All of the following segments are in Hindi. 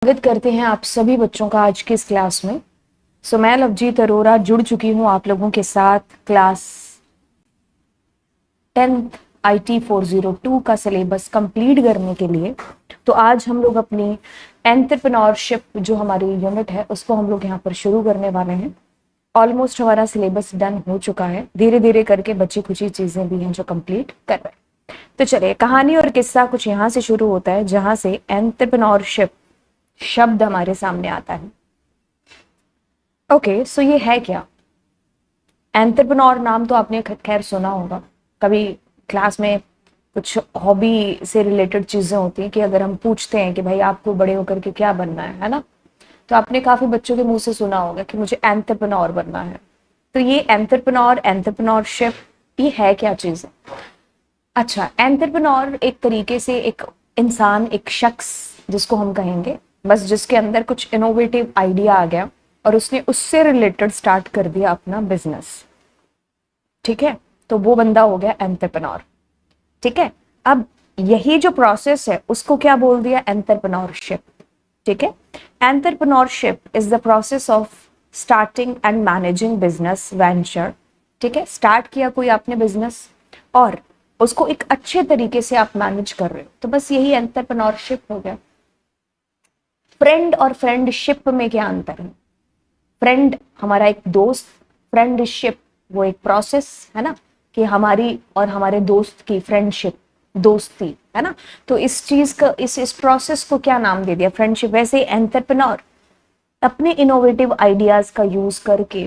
स्वागत करते हैं आप सभी बच्चों का आज की इस क्लास में। मैं लवजीत अरोरा जुड़ चुकी हूं आप लोगों के साथ क्लास 10th IT 402 का सिलेबस कंप्लीट करने के लिए। तो आज हम लोग अपनी एंटरप्रेन्योरशिप जो हमारी यूनिट है उसको हम लोग यहाँ पर शुरू करने वाले हैं। ऑलमोस्ट हमारा सिलेबस डन हो चुका है, धीरे धीरे करके बची कुछ चीजें भी हैं जो कंप्लीट कर रहे हैं। तो चलिए, कहानी और किस्सा कुछ यहाँ से शुरू होता है जहां से एंटरप्रेन्योरशिप शब्द हमारे सामने आता है। ओके, सो ये है क्या? एंटरप्रेन्योर नाम तो आपने खैर सुना होगा कभी। क्लास में कुछ हॉबी से रिलेटेड चीजें होती हैं कि अगर हम पूछते हैं कि भाई आपको बड़े होकर के क्या बनना है ना, तो आपने काफी बच्चों के मुंह से सुना होगा कि मुझे एंटरप्रेन्योर बनना है। तो ये एंटरप्रेन्योर, एंटरप्रेन्योरशिप, ये है क्या चीज है? अच्छा, एंटरप्रेन्योर एक तरीके से एक इंसान, एक शख्स जिसको हम कहेंगे, बस जिसके अंदर कुछ इनोवेटिव आइडिया आ गया और उसने उससे रिलेटेड स्टार्ट कर दिया अपना बिजनेस। ठीक है, तो वो बंदा हो गया एंटरप्रेन्योर। ठीक है, अब यही जो प्रोसेस है उसको क्या बोल दिया? एंटरप्रेन्योरशिप। ठीक है, entrepreneurship is the process of starting and managing business venture. ठीक है, स्टार्ट किया कोई आपने बिजनेस और उसको एक अच्छे तरीके से आप मैनेज कर रहे हो, तो बस यही एंटरप्रेन्योरशिप हो गया। फ्रेंड और फ्रेंडशिप में क्या अंतर है? फ्रेंड हमारा एक दोस्त, फ्रेंडशिप वो एक प्रोसेस है ना, कि हमारी और हमारे दोस्त की फ्रेंडशिप, दोस्ती है ना। तो इस चीज का, इस प्रोसेस को क्या नाम दे दिया? फ्रेंडशिप। वैसे एंटरप्रेन्योर अपने इनोवेटिव आइडियाज का यूज करके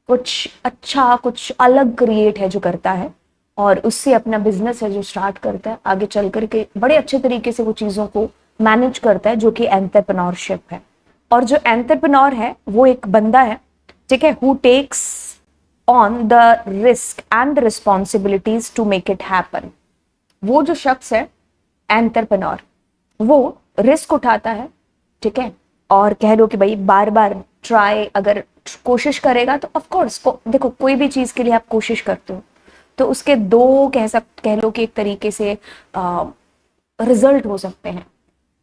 कुछ अच्छा, कुछ अलग क्रिएट है जो करता है और उससे अपना बिजनेस है जो स्टार्ट करता है, आगे चल करके बड़े अच्छे तरीके से वो चीजों को मैनेज करता है, जो कि एंटरप्रेन्योरशिप है। और जो एंटरप्रेन्योर है वो एक बंदा है, ठीक है, who takes on the risk and responsibilities to make it happen. वो जो शख्स है एंटरप्रेन्योर, वो रिस्क उठाता है, ठीक है, और कह लो कि भाई बार बार ट्राई, अगर कोशिश करेगा तो ऑफ कोर्स देखो, कोई भी चीज के लिए आप कोशिश करते हो तो उसके दो कह लो कि एक तरीके से रिजल्ट हो सकते हैं,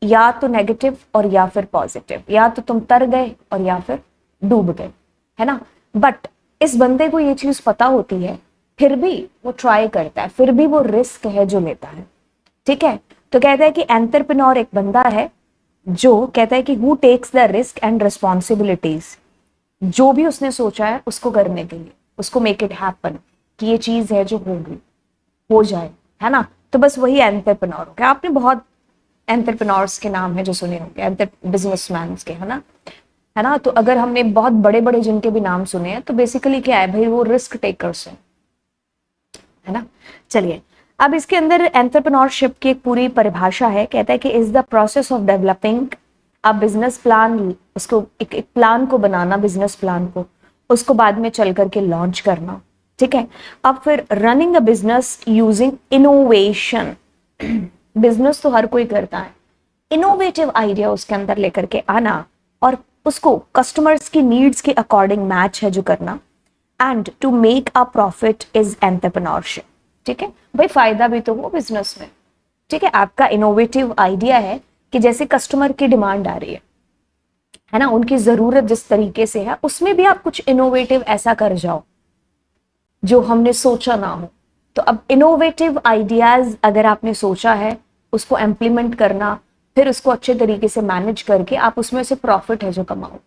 या तो नेगेटिव और या फिर पॉजिटिव। या तो तुम तर गए और या फिर डूब गए, है ना। बट इस बंदे को ये चीज पता होती है, फिर भी वो ट्राई करता है, फिर भी वो रिस्क है जो लेता है। ठीक है, तो कहता है कि एंटरप्रेन्योर एक बंदा है जो कहता है कि who takes the risk and responsibilities, जो भी उसने सोचा है उसको करने के लिए, उसको मेक इट हैपन, कि ये चीज है जो होगी, हो जाए, है ना। तो बस वही एंटरप्रेन्योर हो गया। आपने बहुत एंटरप्रेन्योर्स के नाम है जो सुने होंगे, बिजनेसमैन के, है ना। तो अगर हमने बहुत बड़े बड़े जिनके भी नाम सुने हैं तो बेसिकली क्या है भाई, वो रिस्क टेकर्स है ना। चलिए, अब इसके अंदर एंटरप्रेन्योरशिप की एक पूरी परिभाषा है। कहता है कि is the process of developing a business plan, उसको एक प्लान को बनाना, बिजनेस प्लान को, उसको बाद में चल करके लॉन्च करना। ठीक है, अब फिर running a business using innovation. Business तो हर कोई करता है, इनोवेटिव आइडिया उसके अंदर लेकर के आना और उसको कस्टमर्स की नीड्स के अकॉर्डिंग मैच है जो करना, and to make a profit is entrepreneurship. ठीक है भाई, फायदा भी तो हो बिजनेस में। ठीक है, आपका इनोवेटिव आइडिया है कि जैसे कस्टमर की डिमांड आ रही है ना, उनकी जरूरत जिस तरीके से है, उसमें भी आप कुछ इनोवेटिव ऐसा कर जाओ जो हमने सोचा ना हो। तो अब इनोवेटिव आइडियाज अगर आपने सोचा है, उसको इम्प्लीमेंट करना, फिर उसको अच्छे तरीके से मैनेज करके आप उसमें से प्रॉफिट है जो कमाओ।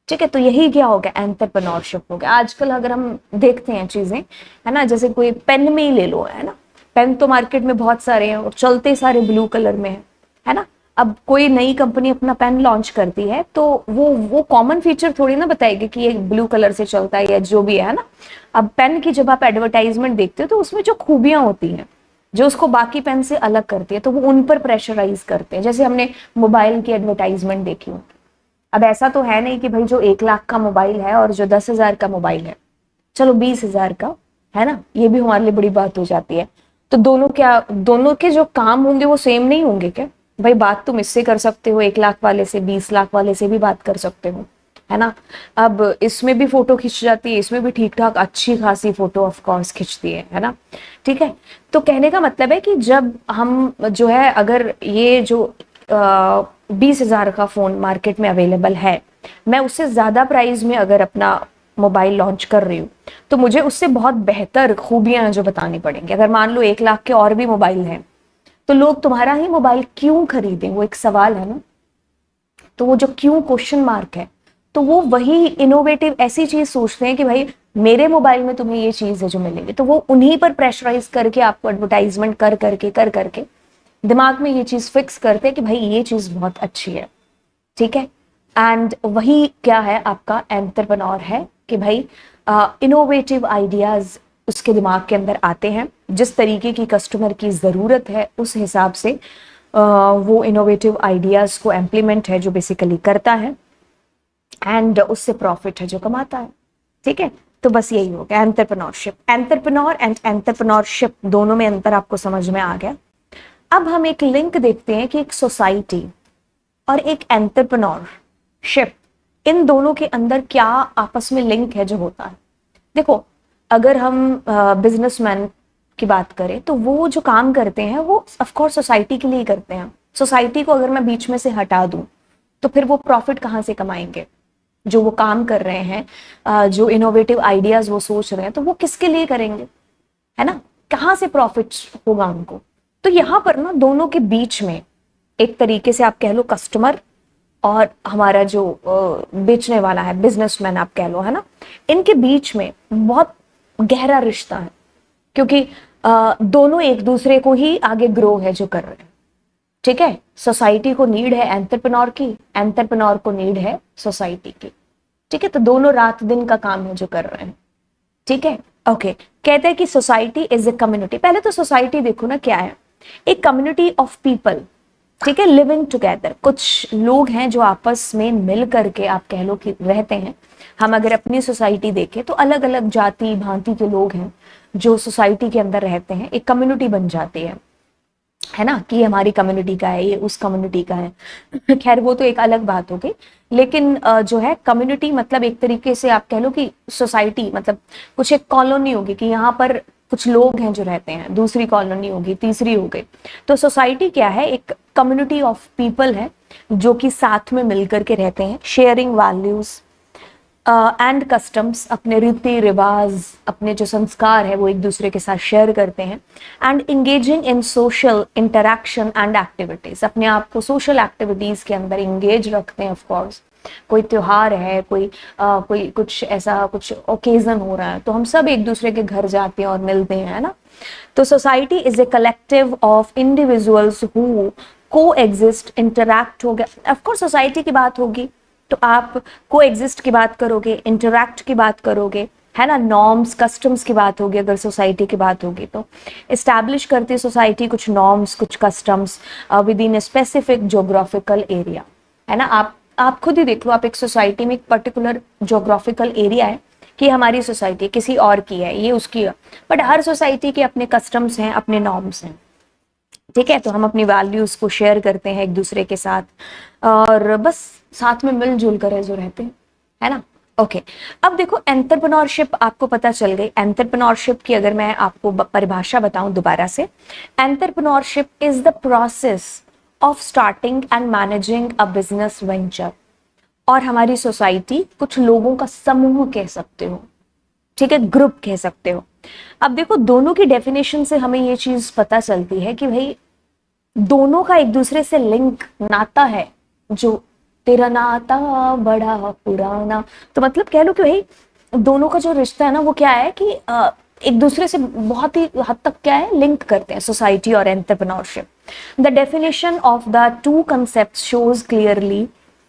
ठीक है, तो यही क्या हो गया? एंटरप्रेन्योरशिप हो गया। आजकल अगर हम देखते हैं चीजें, है ना, जैसे कोई पेन में ही ले लो, है ना, पेन तो मार्केट में बहुत सारे हैं और चलते सारे ब्लू कलर में है ना। अब कोई नई कंपनी अपना पेन लॉन्च करती है तो वो कॉमन फीचर थोड़ी ना बताएगी कि ये ब्लू कलर से चलता है या जो भी है ना। अब पेन की जब आप एडवर्टाइजमेंट देखते हो तो उसमें जो खूबियां होती हैं जो उसको बाकी पेन से अलग करती है, तो वो उन पर प्रेशराइज करते हैं। जैसे हमने मोबाइल की एडवर्टाइजमेंट देखी हो, अब ऐसा तो है नहीं कि भाई जो 1 लाख का मोबाइल है और जो 10,000 का मोबाइल है, चलो 20,000 का, है ना, ये भी हमारे लिए बड़ी बात हो जाती है। तो दोनों के जो काम होंगे वो सेम नहीं होंगे क्या? भाई बात तुम इससे कर सकते हो 1 लाख वाले से, 20 लाख वाले से भी बात कर सकते हो, है ना। अब इसमें भी फोटो खिंच जाती है, इसमें भी ठीक ठाक अच्छी खासी फोटो ऑफ कोर्स खिंचती है ना। ठीक है, तो कहने का मतलब है कि जब हम जो है, अगर ये जो 20,000 का फ़ोन मार्केट में अवेलेबल है, मैं उससे ज़्यादा प्राइस में अगर अपना मोबाइल लॉन्च कर रही हूँ तो मुझे उससे बहुत बेहतर खूबियां जो बतानी पड़ेंगी। अगर मान लो 1 लाख के और भी मोबाइल हैं तो लोग तुम्हारा ही मोबाइल क्यों खरीदें, वो एक सवाल है ना। तो वो जो क्यों क्वेश्चन मार्क है, तो वो वही इनोवेटिव ऐसी चीज सोचते हैं कि भाई मेरे मोबाइल में तुम्हें ये चीज है जो मिलेगी, तो वो उन्हीं पर प्रेशराइज करके आपको एडवर्टाइजमेंट कर करके दिमाग में ये चीज फिक्स करते हैं कि भाई ये चीज बहुत अच्छी है, ठीक है। एंड वही क्या है, आपका एंटरप्रेन्योर है कि भाई इनोवेटिव आइडियाज उसके दिमाग के अंदर आते हैं, जिस तरीके की कस्टमर की ज़रूरत है उस हिसाब से वो इनोवेटिव आइडियाज़ को इम्प्लीमेंट है जो बेसिकली करता है, एंड उससे प्रॉफिट है जो कमाता है, ठीक है। तो बस यही हो गया एंटरप्रेन्योरशिप। एंटरप्रेन्योर एंड एंटरप्रेन्योरशिप दोनों में अंतर आपको समझ में आ गया। अब हम एक लिंक देखते हैं कि एक सोसाइटी और एक एंटरप्रेन्योरशिप, इन दोनों के अंदर क्या आपस में लिंक है जो होता है। देखो, अगर हम बिजनेसमैन की बात करें तो वो जो काम करते हैं वो ऑफ कोर्स सोसाइटी के लिए ही करते हैं। सोसाइटी को अगर मैं बीच में से हटा दूं तो फिर वो प्रॉफिट कहाँ से कमाएंगे। जो वो काम कर रहे हैं, जो इनोवेटिव आइडियाज वो सोच रहे हैं, तो वो किसके लिए करेंगे, है ना, कहाँ से प्रॉफिट होगा उनको। तो यहाँ पर ना दोनों के बीच में एक तरीके से आप कह लो कस्टमर और हमारा जो बेचने वाला है बिजनेसमैन आप कह लो, है ना, इनके बीच में बहुत गहरा रिश्ता है, क्योंकि दोनों एक दूसरे को ही आगे ग्रो है जो कर रहे हैं, ठीक है। सोसाइटी को नीड है एंटरप्रेन्योर की, एंटरप्रेन्योर को नीड है सोसाइटी की, ठीक है। तो दोनों रात दिन का काम है जो कर रहे हैं, ठीक है। ओके, कहते हैं कि सोसाइटी इज ए कम्युनिटी। पहले तो सोसाइटी देखो ना क्या है, एक कम्युनिटी ऑफ पीपल, ठीक है, लिविंग टुगेदर। कुछ लोग हैं जो आपस में मिल करके आप कह लो कि रहते हैं। हम अगर अपनी सोसाइटी देखें तो अलग अलग जाति भांति के लोग हैं जो सोसाइटी के अंदर रहते हैं, एक कम्युनिटी बन जाती है ना, कि हमारी कम्युनिटी का है, ये उस कम्युनिटी का है। खैर वो तो एक अलग बात हो गई, लेकिन जो है कम्युनिटी मतलब एक तरीके से आप कह लो कि सोसाइटी मतलब कुछ एक कॉलोनी होगी कि यहाँ पर कुछ लोग हैं जो रहते हैं, दूसरी कॉलोनी होगी, तीसरी हो गई। तो सोसाइटी क्या है, एक कम्युनिटी ऑफ पीपल है जो कि साथ में मिलकर के रहते हैं, शेयरिंग वैल्यूज एंड कस्टम्स, अपने रीति रिवाज, अपने जो संस्कार है वो एक दूसरे के साथ शेयर करते हैं, and engaging in social interaction and activities, अपने आप को सोशल एक्टिविटीज के अंदर इंगेज रखते हैं। ऑफ कोर्स कोई त्योहार है, कोई कुछ ऐसा कुछ ओकेजन हो रहा है तो हम सब एक दूसरे के घर जाते हैं और मिलते हैं, है ना। तो society is a collective of individuals who co exist, interact हो गया। ऑफकोर्स सोसाइटी की बात होगी तो आप को एग्जिस्ट की बात करोगे, इंटरैक्ट की बात करोगे, है ना, नॉर्म्स कस्टम्स की बात होगी। अगर सोसाइटी की बात होगी तो इस्टेब्लिश करती है सोसाइटी कुछ नॉर्म्स कुछ customs with in a specific geographical area, है ना। आप खुद ही देख लो, आप एक सोसाइटी में एक पर्टिकुलर ज्योग्राफिकल एरिया है कि हमारी सोसाइटी किसी और की है, ये उसकी है, बट हर सोसाइटी के अपने कस्टम्स हैं, अपने नॉर्म्स हैं, ठीक है। तो हम अपनी वैल्यूज को शेयर करते हैं एक दूसरे के साथ और बस साथ में मिलजुल कर जो रहते हैं, है ना। ओके, अब देखो एंटरप्रेन्योरशिप आपको पता चल गई। एंटरप्रेन्योरशिप की अगर मैं आपको परिभाषा बताऊं दोबारा से, entrepreneurship is the process of starting and managing a business venture. और हमारी सोसाइटी कुछ लोगों का समूह कह सकते हो, ठीक है, ग्रुप कह सकते हो। अब देखो दोनों की डेफिनेशन से हमें ये चीज पता चलती है कि भाई दोनों का एक दूसरे से लिंक नाता है, जो तेरा नाता बड़ा पुराना। तो मतलब कह लो कि भाई दोनों का जो रिश्ता है ना वो क्या है कि एक दूसरे से बहुत ही हद तक क्या है लिंक करते हैं, सोसाइटी और entrepreneurship. The definition of the two concept shows clearly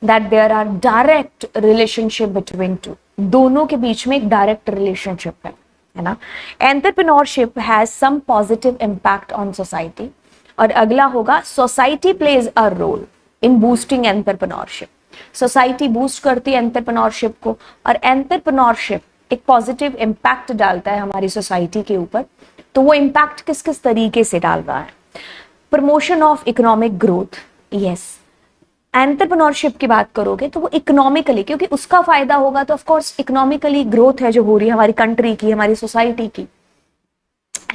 that there are direct relationship between two. दोनों के बीच में एक डायरेक्ट रिलेशनशिप है ना। Entrepreneurship has some positive impact on society. और अगला होगा society plays a role in boosting entrepreneurship. Society boost करती है एंटरप्रेन्योरशिप को और एंटरप्रेन्योरशिप एक पॉजिटिव इम्पैक्ट डालता है हमारी सोसाइटी के ऊपर। तो वो इम्पैक्ट किस किस तरीके से डाल रहा है, promotion of economic growth. Yes, entrepreneurship की बात करोगे तो वो इकोनॉमिकली, क्योंकि उसका फायदा होगा तो ऑफकोर्स इकोनॉमिकली ग्रोथ है जो हो रही है हमारी कंट्री की, हमारी सोसाइटी की,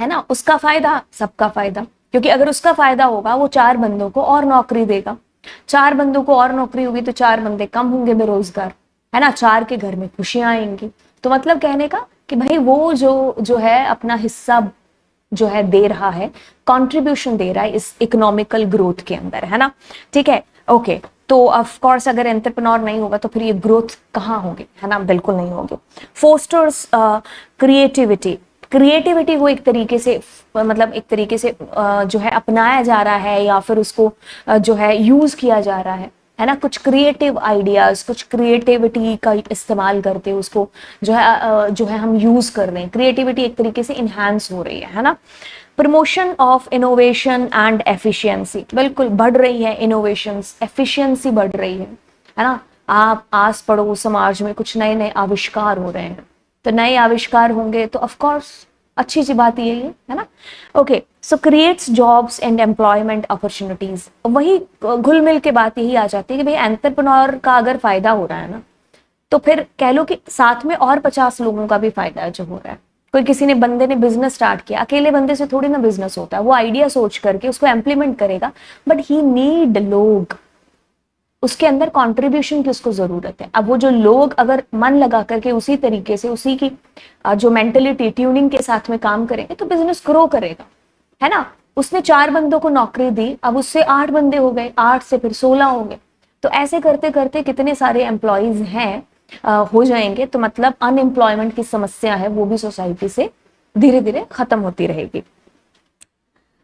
है ना, उसका फायदा सबका फायदा। क्योंकि अगर उसका फायदा होगा वो 4 बंदों को और नौकरी देगा, 4 बंदों को और नौकरी होगी तो 4 बंदे कम होंगे बेरोजगार, है ना, 4 के घर में खुशियां आएंगी। तो मतलब कहने का कि भाई वो जो जो है अपना हिस्सा जो है दे रहा है, कंट्रीब्यूशन दे रहा है इस इकोनॉमिकल ग्रोथ के अंदर, है ना। ठीक है, ओके। तो ऑफ कोर्स अगर एंटरप्रेन्योर नहीं होगा तो फिर ये ग्रोथ कहाँ होगी, है ना, बिल्कुल नहीं होगी। फोस्टर्स क्रिएटिविटी, क्रिएटिविटी को एक तरीके से मतलब एक तरीके से जो है अपनाया जा रहा है या फिर उसको जो है यूज किया जा रहा है ना, कुछ क्रिएटिव आइडियाज, कुछ क्रिएटिविटी का इस्तेमाल करते उसको जो है हम यूज कर रहे हैं, क्रिएटिविटी एक तरीके से इनहांस हो रही है ना। Promotion of innovation and efficiency, बिल्कुल बढ़ रही है इनोवेशंस, एफिशिएंसी बढ़ रही है ना। आप आस पड़ोस समाज में कुछ नए नए आविष्कार हो रहे हैं, तो नए आविष्कार होंगे तो ऑफ कोर्स अच्छी सी बात यही है ना। Okay, so creates jobs and employment opportunities, वही घुल मिल के बात यही आ जाती है कि भाई एंटरप्रेन्योर का अगर फायदा हो रहा है ना, तो फिर कह लो कि साथ में और 50 लोगों का भी फायदा है जो हो रहा है। कोई किसी ने बंदे ने बिजनेस स्टार्ट किया, अकेले बंदे से थोड़ी ना बिजनेस होता है, वो आइडिया सोच करके उसको इम्प्लीमेंट करेगा, बट ही नीड लोग, उसके अंदर कंट्रीब्यूशन की उसको जरूरत है। अब वो जो लोग अगर मन लगा करके उसी तरीके से उसी की जो मेंटलिटी ट्यूनिंग के साथ में काम करेंगे तो बिजनेस ग्रो करेगा, है ना। उसने 4 बंदों को नौकरी दी, अब उससे 8 बंदे हो गए, 8 से फिर 16 हो गए, तो ऐसे करते करते कितने सारे एम्प्लॉयज हैं हो जाएंगे, तो मतलब अनएम्प्लॉयमेंट की समस्या है वो भी सोसाइटी से धीरे धीरे खत्म होती रहेगी।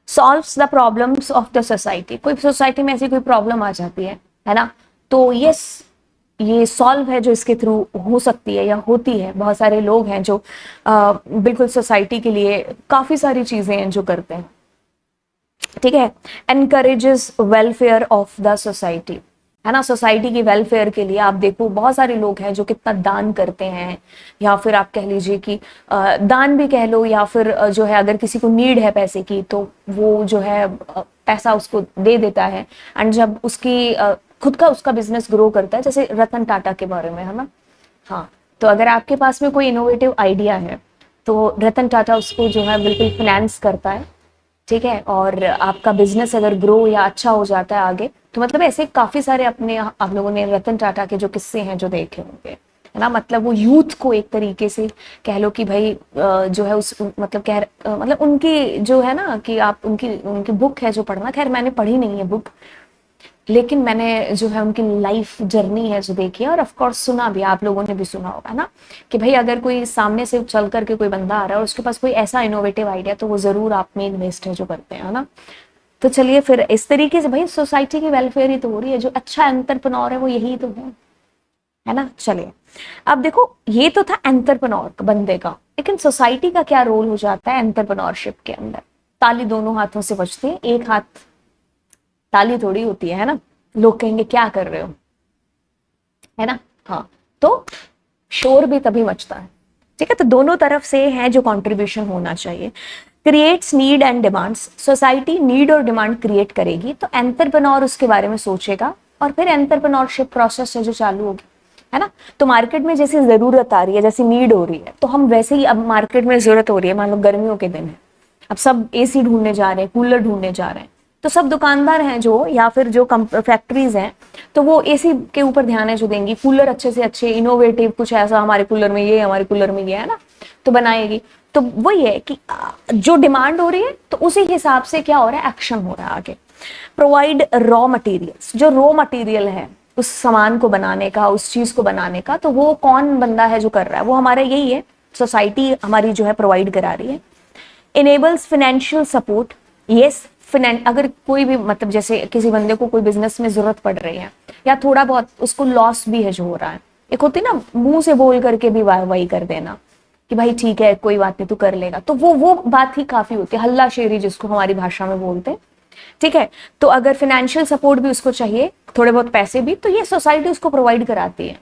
Solves the problems of the society, कोई सोसाइटी में ऐसी कोई प्रॉब्लम आ जाती है ना, तो यस ये सॉल्व है जो इसके थ्रू हो सकती है या होती है। बहुत सारे लोग हैं जो बिल्कुल सोसाइटी के लिए काफी सारी चीजें हैं जो करते हैं, ठीक है। Encourages welfare of the society, है ना, सोसाइटी की वेलफेयर के लिए आप देखो बहुत सारे लोग हैं जो कितना दान करते हैं, या फिर आप कह लीजिए कि दान भी कह लो, या फिर जो है अगर किसी को नीड है पैसे की तो वो जो है पैसा उसको दे देता है, एंड जब उसकी खुद का उसका बिजनेस ग्रो करता है, जैसे रतन टाटा के बारे में, है ना। हाँ, तो अगर आपके पास में कोई इनोवेटिव आइडिया है तो रतन टाटा उसको जो है बिल्कुल फाइनेंस करता है, ठीक है। और आपका बिजनेस अगर ग्रो या अच्छा हो जाता है आगे, तो मतलब ऐसे काफी सारे अपने आप लोगों ने रतन टाटा के जो किस्से हैं जो देखे होंगे, है ना। मतलब वो यूथ को एक तरीके से कह लो कि भाई जो है उस मतलब मतलब उनकी जो है ना कि आप उनकी उनकी बुक है जो पढ़ना, खैर मैंने पढ़ी नहीं है बुक, लेकिन मैंने जो है उनकी लाइफ जर्नी है जो देखी है, और ऑफ कोर्स सुना भी, आप लोगों ने भी सुना होगा ना, कि भाई अगर कोई सामने से चल करके कोई बंदा आ रहा है और उसके पास कोई ऐसा इनोवेटिव आइडिया, तो वो जरूर आप में इन्वेस्ट है जो करते हैं, है ना। तो चलिए फिर इस तरीके से भाई सोसाइटी की वेलफेयर ही तो हो रही है, जो अच्छा एंटरप्रेन्योर है वो यही तो है ना। चलिए अब देखो, ये तो था एंटरप्रेन्योर बंदे का, लेकिन सोसाइटी का क्या रोल हो जाता है एंटरप्रेन्योरशिप के अंदर। ताली दोनों हाथों से बजती है, एक हाथ ताली थोड़ी होती है ना, लोग कहेंगे क्या कर रहे हो, है ना। हाँ, तो शोर भी तभी मचता है, ठीक है। तो दोनों तरफ से है जो कंट्रीब्यूशन होना चाहिए। Creates need and demands, society need और डिमांड क्रिएट करेगी तो एंटरप्रेन्योर उसके बारे में सोचेगा, और फिर एंटरप्रेन्योरशिप प्रोसेस है जो चालू होगी, है ना। तो मार्केट में जैसी जरूरत आ रही है, जैसी नीड हो रही है, तो हम वैसे ही अब मार्केट में जरूरत हो रही है, मान लो गर्मियों के दिन है, अब सब एसी ढूंढने जा रहे हैं, कूलर ढूंढने जा रहे हैं, तो सब दुकानदार हैं जो या फिर जो फैक्ट्रीज हैं, तो वो एसी के ऊपर ध्यान है जो देंगी, कूलर अच्छे से अच्छे इनोवेटिव कुछ ऐसा, हमारे कूलर में ये, हमारे कूलर में ये, है ना, तो बनाएगी। तो वही है कि जो डिमांड हो रही है तो उसी हिसाब से क्या हो रहा है, एक्शन हो रहा है आगे। प्रोवाइड रॉ मटेरियल्स, जो रॉ मटेरियल है उस सामान को बनाने का, उस चीज को बनाने का, तो वो कौन बंदा है जो कर रहा है, वो हमारा यही है, सोसाइटी हमारी जो है प्रोवाइड करा रही है। इनेबल्स फाइनेंशियल सपोर्ट, यस, अगर कोई भी मतलब जैसे किसी बंदे को कोई बिजनेस में जरूरत पड़ रही है, या थोड़ा बहुत उसको लॉस भी है जो हो रहा है, एक होती ना मुंह से बोल करके भी वाहवाही कर देना कि भाई ठीक है कोई बात नहीं तू कर लेगा, तो वो बात ही काफी होती है, हल्ला शेरी जिसको हमारी भाषा में बोलते हैं, ठीक है। तो अगर फाइनेंशियल सपोर्ट भी उसको चाहिए, थोड़े बहुत पैसे भी, तो ये सोसाइटी उसको प्रोवाइड कराती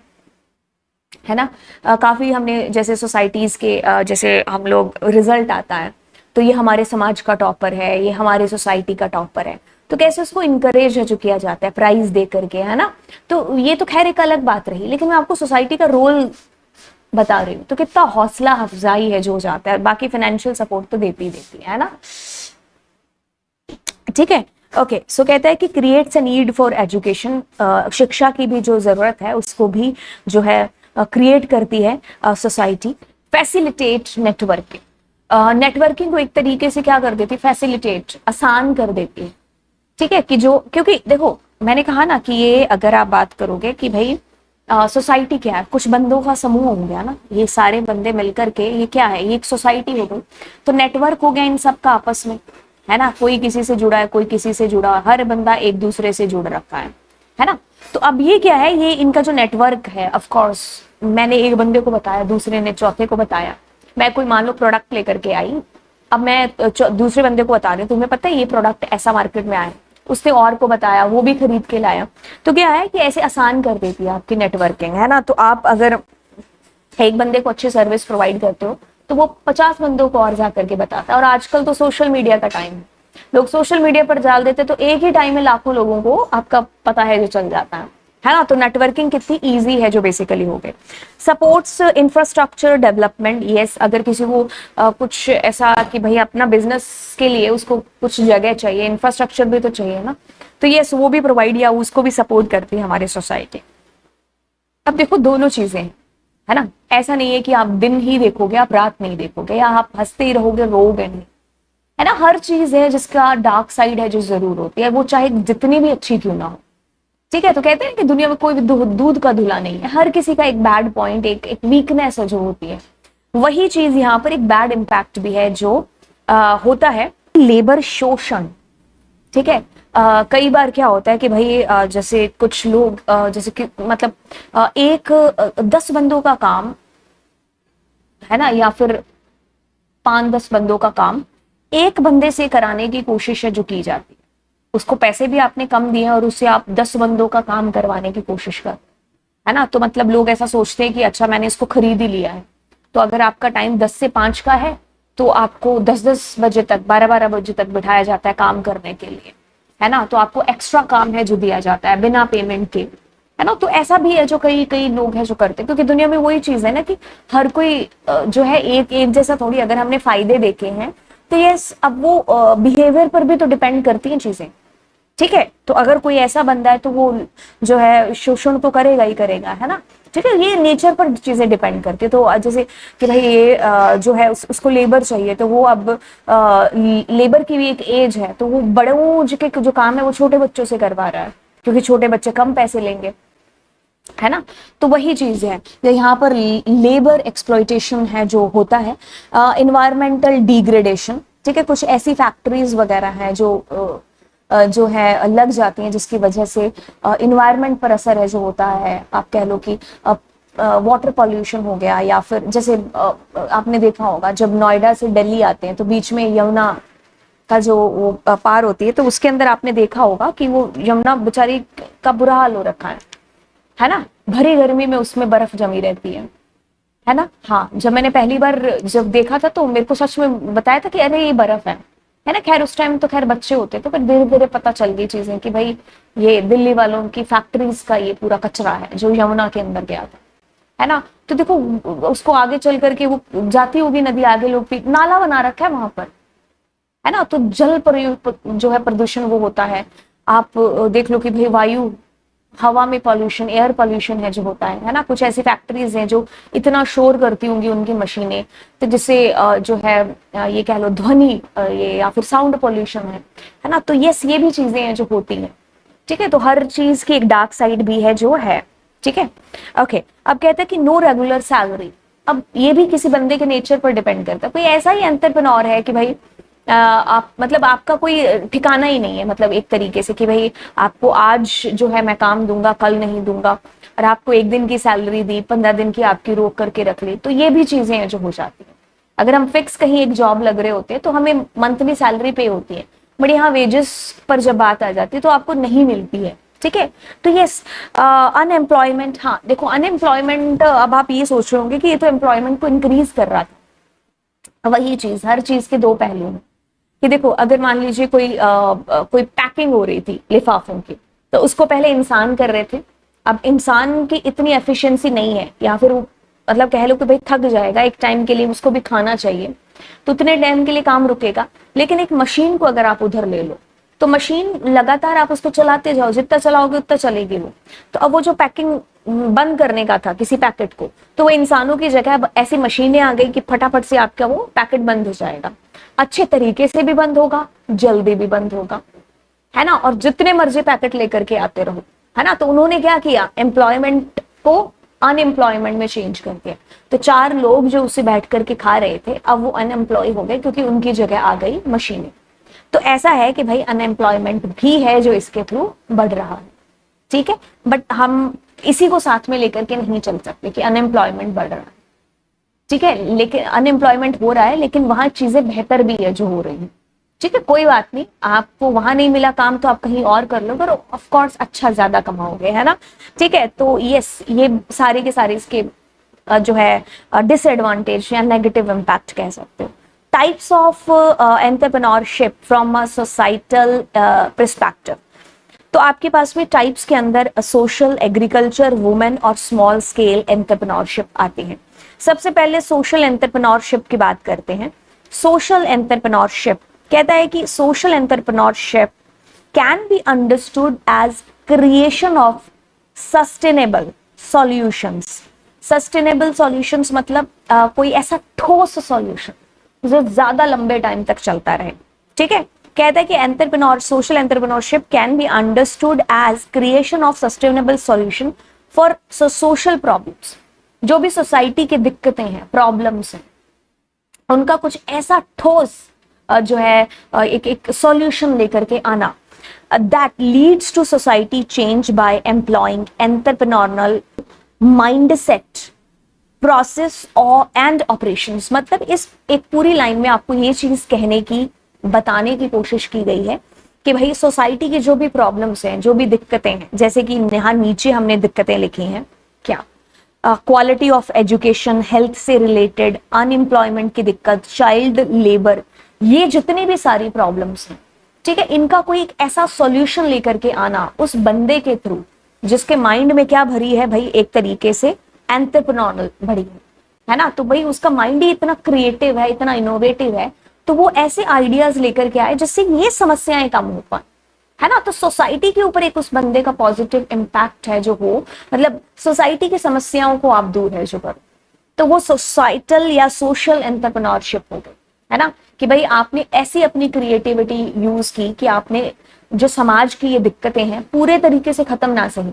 है ना। काफी हमने जैसे सोसाइटीज के जैसे हम लोग रिजल्ट आता है तो ये हमारे समाज का टॉपर है, ये हमारे सोसाइटी का टॉपर है, तो कैसे उसको इनकरेज है जो किया जाता है प्राइज दे करके, है ना। तो ये तो खैर एक अलग बात रही, लेकिन मैं आपको सोसाइटी का रोल बता रही हूँ, तो कितना हौसला अफजाई है जो हो जाता है, बाकी फाइनेंशियल सपोर्ट तो देती ही देती है ना, ठीक है। ओके, सो कहता है कि creates a need for education, शिक्षा की भी जो जरूरत है उसको भी जो है क्रिएट करती है सोसाइटी। फैसिलिटेट नेटवर्किंग, नेटवर्किंग को एक तरीके से क्या कर देती है, फैसिलिटेट, आसान कर देती है। ठीक है, कि जो, क्योंकि देखो मैंने कहा ना कि ये अगर आप बात करोगे कि भाई सोसाइटी क्या है, कुछ बंदों का समूह हो गया ना, ये सारे बंदे मिलकर के ये क्या है, ये एक सोसाइटी हो गई। तो नेटवर्क हो गया इन सब का आपस में, है ना, कोई किसी से जुड़ा है, कोई किसी से जुड़ा है, हर बंदा एक दूसरे से जुड़ रखा है ना। तो अब ये क्या है, ये इनका जो नेटवर्क है, ऑफ कोर्स मैंने एक बंदे को बताया, दूसरे ने चौथे को बताया, मैं कोई मान लो प्रोडक्ट लेकर के आई, अब मैं दूसरे बंदे को बता रही हूँ तुम्हें पता है ये प्रोडक्ट ऐसा मार्केट में आया, उसने और को बताया, वो भी खरीद के लाया। तो क्या है कि ऐसे आसान कर देती है आपकी नेटवर्किंग, है ना। तो आप अगर एक बंदे को अच्छी सर्विस प्रोवाइड करते हो तो वो 50 बंदों को और जा करके बताता है। और आजकल तो सोशल मीडिया का टाइम है, लोग सोशल मीडिया पर डाल देते तो एक ही टाइम में लाखों लोगों को आपका पता है जो चल जाता है ना। तो नेटवर्किंग कितनी इजी है जो बेसिकली हो गए। सपोर्ट्स इंफ्रास्ट्रक्चर डेवलपमेंट, यस, अगर किसी को कुछ ऐसा कि भाई अपना बिजनेस के लिए उसको कुछ जगह चाहिए, इंफ्रास्ट्रक्चर भी तो चाहिए ना, तो यस वो भी प्रोवाइड या उसको भी सपोर्ट करती है हमारी सोसाइटी। अब देखो दोनों चीजें है ना, ऐसा नहीं है कि आप दिन ही देखोगे आप रात नहीं देखोगे, या आप हंसते ही रहोगे रोगे नहीं, है ना। हर चीज है जिसका डार्क साइड है जो जरूर होती है, वो चाहे जितनी भी अच्छी क्यों ना हो। ठीक है, तो कहते हैं कि दुनिया में कोई भी दूध का धुला नहीं है, हर किसी का एक बैड पॉइंट, एक वीकनेस है जो होती है। वही चीज यहाँ पर एक बैड इम्पैक्ट भी है जो होता है, लेबर शोषण। ठीक है, कई बार क्या होता है कि भाई जैसे कुछ लोग जैसे कि मतलब 10 बंदों का काम है ना, या फिर 5-10 बंदों का काम एक बंदे से कराने की कोशिश है जो की जाती है। उसको पैसे भी आपने कम दिए और उससे आप 10 बंदों का काम करवाने की कोशिश कर, है ना। तो मतलब लोग ऐसा सोचते हैं कि अच्छा मैंने इसको खरीद ही लिया है, तो अगर आपका टाइम 10 से 5 का है तो आपको 10-10 बजे तक, 12-12 बजे तक बिठाया जाता है काम करने के लिए, है ना। तो आपको एक्स्ट्रा काम है जो दिया जाता है बिना पेमेंट के, है ना। तो ऐसा भी है जो कई कई लोग हैं जो करते हैं, क्योंकि दुनिया में वही चीज है ना कि हर कोई जो है एक जैसा थोड़ी। अगर हमने फायदे देखे हैं तो ये अब वो बिहेवियर पर भी तो डिपेंड करती हैं चीजें। ठीक है, तो अगर कोई ऐसा बंदा है तो वो जो है शोषण तो करेगा ही करेगा, है ना। ठीक है, ये नेचर पर चीजें डिपेंड करती है। तो जैसे कि भाई ये जो है उसको लेबर चाहिए, तो वो अब लेबर की भी एक एज है, तो वो बड़ों के जो काम है वो छोटे बच्चों से करवा रहा है, क्योंकि छोटे बच्चे कम पैसे लेंगे, है ना। तो वही चीज है, यहाँ पर लेबर एक्सप्लॉइटेशन है जो होता है। इन्वायरमेंटल डिग्रेडेशन, ठीक है, कुछ ऐसी फैक्ट्रीज वगैरह हैं जो है लग जाती हैं जिसकी वजह से इन्वायरमेंट पर असर है जो होता है। आप कह लो कि वाटर पॉल्यूशन हो गया, या फिर जैसे आपने देखा होगा जब नोएडा से दिल्ली आते हैं तो बीच में यमुना का जो वो पार होती है, तो उसके अंदर आपने देखा होगा कि वो यमुना बेचारी का बुरा हाल हो रखा है ना। भरी गर्मी में उसमें बर्फ जमी रहती है ना। हाँ, जब मैंने पहली बार जब देखा था तो मेरे को सच में बताया था कि अरे ये बर्फ है ना। खैर उस टाइम तो खैर बच्चे होते, तो फिर धीरे धीरे पता चल गई चीजें कि भाई ये दिल्ली वालों की फैक्ट्रीज का ये पूरा कचरा है जो यमुना के अंदर गया था, है ना। तो देखो उसको आगे चल करके वो जाती होगी नदी, आगे लोग नाला बना रखा है वहां पर, है ना। तो जल जो है प्रदूषण वो होता है। आप देख लो कि भाई वायु, हवा में पॉल्यूशन, एयर पॉल्यूशन है जो होता है ना। कुछ ऐसी फैक्ट्रीज हैं जो इतना शोर करती होंगी उनकी मशीनें, तो जिससे जो है ये कह लो ध्वनि ये या फिर साउंड पॉल्यूशन है ना। तो ये भी चीजें हैं जो होती हैं। ठीक है, तो हर चीज की एक डार्क साइड भी है जो है। ठीक है, ओके। अब कहते हैं कि नो रेगुलर सैलरी। अब ये भी किसी बंदे के नेचर पर डिपेंड करता है। कोई ऐसा ही एंटरप्रेन्योर है कि भाई आप मतलब आपका कोई ठिकाना ही नहीं है, मतलब एक तरीके से कि भाई आपको आज जो है मैं काम दूंगा, कल नहीं दूंगा, और आपको एक दिन की सैलरी दी, 15 दिन की आपकी रोक करके रख ली। तो ये भी चीजें हैं जो हो जाती है। अगर हम फिक्स कहीं एक जॉब लग रहे होते हैं तो हमें मंथली सैलरी पे होती है, बट यहाँ वेजेस पर जब बात आ जाती है तो आपको नहीं मिलती है। ठीक है, तो ये अनएम्प्लॉयमेंट, हाँ देखो अनएम्प्लॉयमेंट, अब आप ये सोच रहे होंगे कि ये तो एम्प्लॉयमेंट को इंक्रीज कर रहा था। वही चीज, हर चीज के दो पहलू हैं कि देखो अगर मान लीजिए कोई पैकिंग हो रही थी लिफाफों की, तो उसको पहले इंसान कर रहे थे। अब इंसान की इतनी एफिशिएंसी नहीं है, या फिर वो मतलब कह लो कि भाई थक जाएगा एक टाइम के लिए, उसको भी खाना चाहिए, तो उतने टाइम के लिए काम रुकेगा। लेकिन एक मशीन को अगर आप उधर ले लो तो मशीन लगातार आप उसको चलाते जाओ, जितना चलाओगे उतना चलेगी वो। तो अब वो जो पैकिंग बंद करने का था किसी पैकेट को, तो वो इंसानों की जगह अब ऐसी मशीनें आ गई कि फटाफट से आपका वो पैकेट बंद हो जाएगा, अच्छे तरीके से भी बंद होगा, जल्दी भी बंद होगा, है ना, और जितने मर्जी पैकेट लेकर के आते रहो, है ना। तो उन्होंने क्या किया, एम्प्लॉयमेंट को अनएम्प्लॉयमेंट में चेंज कर दिया। तो 4 लोग जो उसे बैठ करके खा रहे थे, अब वो अनएम्प्लॉय हो गए क्योंकि उनकी जगह आ गई मशीनें। तो ऐसा है कि भाई अनएम्प्लॉयमेंट भी है जो इसके थ्रू बढ़ रहा है, ठीक है। बट हम इसी को साथ में लेकर के नहीं चल सकते कि अनएम्प्लॉयमेंट बढ़ रहा है, ठीक है, लेकिन अनएम्प्लॉयमेंट हो रहा है, लेकिन वहां चीजें बेहतर भी है जो हो रही है, ठीक है। कोई बात नहीं, आपको वहां नहीं मिला काम तो आप कहीं और कर लो, पर ऑफ कोर्स अच्छा ज्यादा कमाओगे, है ना, ठीक है। तो यस, ये सारे के सारे इसके जो है डिसएडवांटेज या नेगेटिव इम्पैक्ट कह सकते हो। Types of entrepreneurship from a societal perspective. तो आपके पास में टाइप्स के अंदर सोशल, एग्रीकल्चर, वुमेन और स्मॉल स्केल एंटरप्रेन्योरशिप आती है। सबसे पहले सोशल एंटरप्रेन्योरशिप की बात करते हैं। सोशल एंटरप्रेन्योरशिप कहता है कि social entrepreneurship can be understood as creation of sustainable solutions. Sustainable solutions मतलब कोई ऐसा ठोस सॉल्यूशन जो ज्यादा लंबे टाइम तक चलता रहे, ठीक है। कहता है कि entrepreneur social entrepreneurship can be understood as creation of sustainable solution for social problems. जो भी सोसाइटी की दिक्कतें हैं, प्रॉब्लम्स हैं, उनका कुछ ऐसा ठोस जो है एक सॉल्यूशन लेकर के आना, that leads to society change by employing entrepreneurial mindset, process और एंड ऑपरेशंस। मतलब इस एक पूरी लाइन में आपको ये चीज कहने की, बताने की कोशिश की गई है कि भाई सोसाइटी की जो भी प्रॉब्लम्स हैं, जो भी दिक्कतें हैं, जैसे कि यहाँ नीचे हमने दिक्कतें लिखी हैं, क्या क्वालिटी ऑफ एजुकेशन, हेल्थ से रिलेटेड, अनएम्प्लॉयमेंट की दिक्कत, चाइल्ड लेबर, ये जितनी भी सारी प्रॉब्लम्स हैं, ठीक है, इनका कोई एक ऐसा सॉल्यूशन लेकर के आना उस बंदे के थ्रू जिसके माइंड में क्या भरी है भाई, एक तरीके से एंटरप्रेन्योरल भरी है ना। तो भाई उसका माइंड ही इतना क्रिएटिव है, इतना इनोवेटिव है, तो वो ऐसे आइडियाज लेकर के आए जिससे ये समस्याएं कम हो पाए, है ना। तो सोसाइटी के ऊपर एक उस बंदे का पॉजिटिव इम्पैक्ट है जो हो, मतलब सोसाइटी की समस्याओं को आप दूर है जो करो, तो वो सोसाइटल या सोशल एंटरप्रेन्योरशिप हो गई, है ना। कि भाई आपने ऐसी अपनी क्रिएटिविटी यूज की कि आपने जो समाज की ये दिक्कतें हैं पूरे तरीके से खत्म ना सही,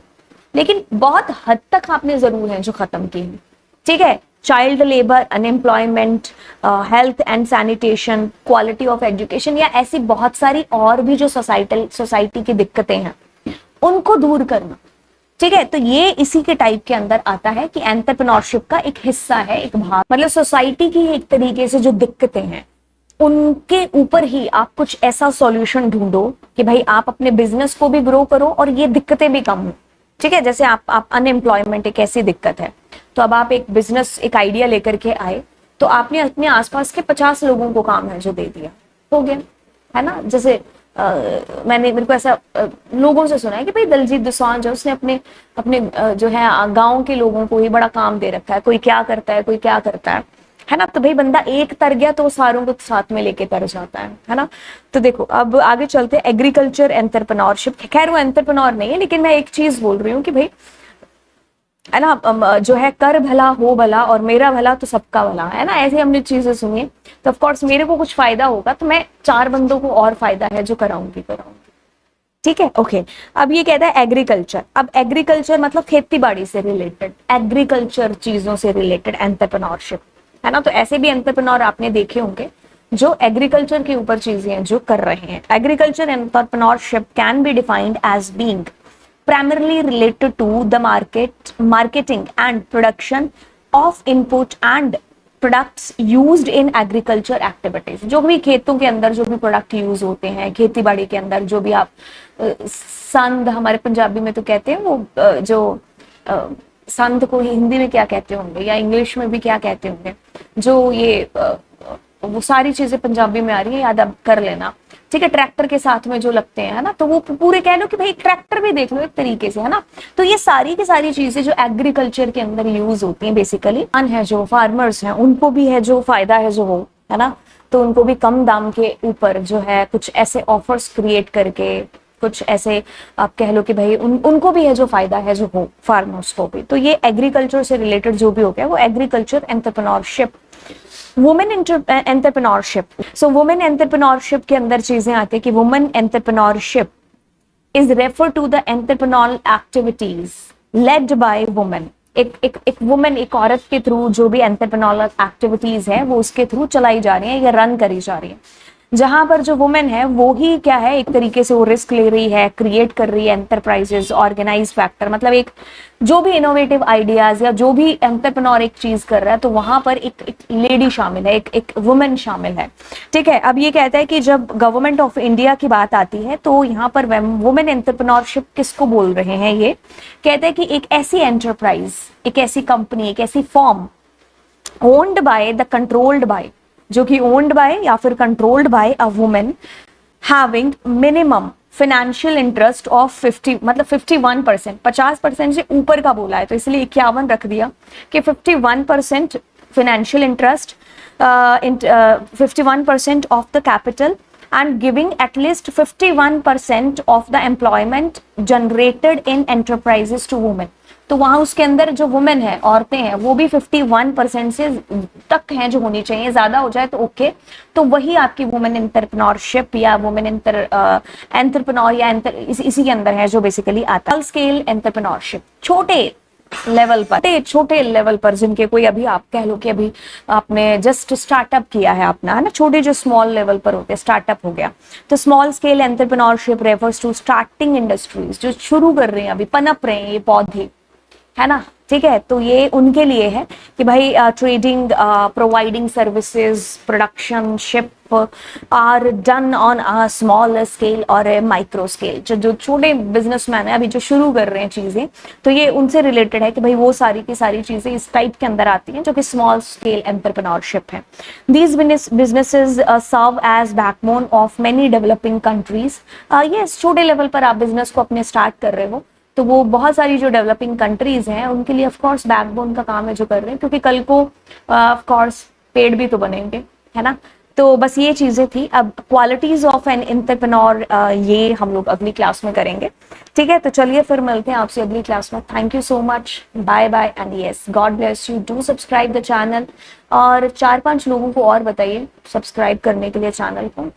लेकिन बहुत हद तक आपने जरूर है जो खत्म की है, ठीक है। Child labour, unemployment, health and sanitation, quality of education, या ऐसी बहुत सारी और भी जो सोसाइटी की दिक्कतें हैं उनको दूर करना, ठीक है। तो ये इसी के टाइप के अंदर आता है कि एंटरप्रेन्योरशिप का एक हिस्सा है, एक भाग, मतलब सोसाइटी की एक तरीके से जो दिक्कतें हैं उनके ऊपर ही आप कुछ ऐसा सॉल्यूशन ढूंढो कि भाई आप अपने बिजनेस को भी ग्रो करो और ये दिक्कतें भी कम हो, ठीक है। जैसे आप अनएम्प्लॉयमेंट एक ऐसी दिक्कत है, तो अब आप एक बिजनेस, एक आइडिया लेकर के आए, तो आपने अपने आसपास के 50 लोगों को काम है जो दे दिया, हो गया, है ना। जैसे मेरे को ऐसा लोगों से सुना है कि भाई दलजीत दोसांझ उसने अपने अपने जो है गांव के लोगों को ही बड़ा काम दे रखा है, कोई क्या करता है, कोई क्या करता है ना। तो भाई बंदा एक तर गया तो सारों को साथ में लेके तर जाता है ना। तो देखो अब आगे चलते हैं, एग्रीकल्चर एंटरप्रेन्योरशिप। खैर वो एंटरप्रेन्योर नहीं है, लेकिन मैं एक चीज बोल रही हूँ कि भाई, है ना, जो है कर भला हो भला और मेरा भला तो सबका भला, है ना, ऐसे हमने चीजें सुनी। तो ऑफ कोर्स मेरे को कुछ फायदा होगा तो मैं 4 बंदों को और फायदा है जो कराऊंगी, ठीक है, ओके। अब ये कहता है एग्रीकल्चर। अब एग्रीकल्चर मतलब खेती बाड़ी से रिलेटेड, एग्रीकल्चर चीजों से रिलेटेड एंटरप्रेन्योरशिप, है ना। तो ऐसे भी एंटरप्रेन्योर आपने देखे होंगे जो एग्रीकल्चर के ऊपर चीजें जो कर रहे हैं। Agriculture entrepreneurship can be defined as being primarily related to the marketing and production of input and products used in agriculture activities। जो भी खेतों के अंदर जो भी प्रोडक्ट यूज होते हैं, खेती बाड़ी के अंदर जो भी आप संद, हमारे पंजाबी में तो कहते हैं वो जो संद को हिंदी में क्या कहते होंगे या इंग्लिश में भी क्या कहते होंगे, जो ये वो सारी चीजें पंजाबी में आ रही है, याद अब कर लेना, ठीक है। ट्रैक्टर के साथ में जो लगते हैं, है ना, तो वो पूरे कह लो कि भाई ट्रैक्टर भी देख लो एक तरीके से, है ना। तो ये सारी की सारी चीजें जो एग्रीकल्चर के अंदर यूज होती हैं बेसिकली, है जो फार्मर्स हैं उनको भी है जो फायदा है जो हो, है ना। तो उनको भी कम दाम के ऊपर जो है कुछ ऐसे ऑफर्स क्रिएट करके, कुछ ऐसे आप कह लो कि भाई उनको भी है जो फायदा है जो हो फार्मर्स को भी। तो ये एग्रीकल्चर से रिलेटेड जो भी हो गया वो agriculture entrepreneurship, women entrepreneurship. So women entrepreneurship के अंदर चीजें आती है कि women entrepreneurship is refer to the entrepreneurial activities led by women. एक वुमेन, एक औरत के थ्रू जो भी एंटरप्रेन्योरल एक्टिविटीज है वो उसके थ्रू चलाई जा रही है या रन करी जा रही है, जहां पर जो वुमेन है वो ही क्या है, एक तरीके से वो रिस्क ले रही है, क्रिएट कर रही है एंटरप्राइजेस, ऑर्गेनाइज फैक्टर, मतलब एक जो भी इनोवेटिव आइडियाज या जो भी एंटरप्रेन्योर एक चीज कर रहा है तो वहां पर एक लेडी शामिल है, एक वुमेन शामिल है। ठीक है, अब ये कहता है कि जब गवर्नमेंट ऑफ इंडिया की बात आती है तो यहाँ पर वुमेन एंटरप्रेन्योरशिप किसको बोल रहे हैं, ये कहते हैं कि एक ऐसी एंटरप्राइज, एक ऐसी कंपनी, एक ऐसी form owned by the controlled by, जो कि ओन्ड बाय या फिर controlled by a women having minimum financial interest of 50, मतलब 51%, 50% से ऊपर का बोला है तो इसलिए 51 रख दिया कि 51% financial interest, 51% of the capital and giving at least 51% of the employment generated in enterprises to women। तो वहां उसके अंदर जो वुमेन है, औरतें हैं, वो भी 51% से तक हैं जो होनी चाहिए, ज्यादा हो जाए तो ओके। तो वही आपकी वुमेन एंटरप्रेन्योरशिप या वुमेन एंटरप्रेन्योर या इसी के अंदर है जो बेसिकली आता है। स्केल एंटरप्रेन्योरशिप, छोटे लेवल पर जिनके कोई अभी आप कह लो कि अभी आपने जस्ट स्टार्टअप किया है अपना, है ना, छोटे जो स्मॉल लेवल पर होते हैं, स्टार्टअप हो गया। तो small scale entrepreneurship refers to starting industries, जो शुरू कर रहे हैं, अभी पनप रहे हैं ये पौधे, है ना। ठीक है, तो ये उनके लिए है कि भाई trading, providing services, production, ship are done on a small scale और माइक्रो स्केल। जो छोटे बिजनेसमैन है अभी जो शुरू कर रहे हैं चीजें, तो ये उनसे रिलेटेड है कि भाई वो सारी की सारी चीजें इस टाइप के अंदर आती हैं जो कि स्मॉल स्केल एंटरप्रेन्योरशिप है। These businesses serve as backbone of many developing countries. Yes, छोटे लेवल पर आप बिजनेस को अपने स्टार्ट कर रहे हो तो वो बहुत सारी जो डेवलपिंग कंट्रीज हैं उनके लिए ऑफ कोर्स बैकबोन का काम है जो कर रहे हैं, क्योंकि कल को ऑफ कोर्स पेड़ भी तो बनेंगे, है ना। तो बस ये चीजें थी। अब क्वालिटीज ऑफ एन एंटरप्रेन्योर ये हम लोग अगली क्लास में करेंगे। ठीक है, तो चलिए फिर मिलते हैं आपसे अगली क्लास में। Thank you so much, bye bye and yes, God bless you. Do subscribe the channel और 4-5 लोगों को और बताइए सब्सक्राइब करने के लिए चैनल को।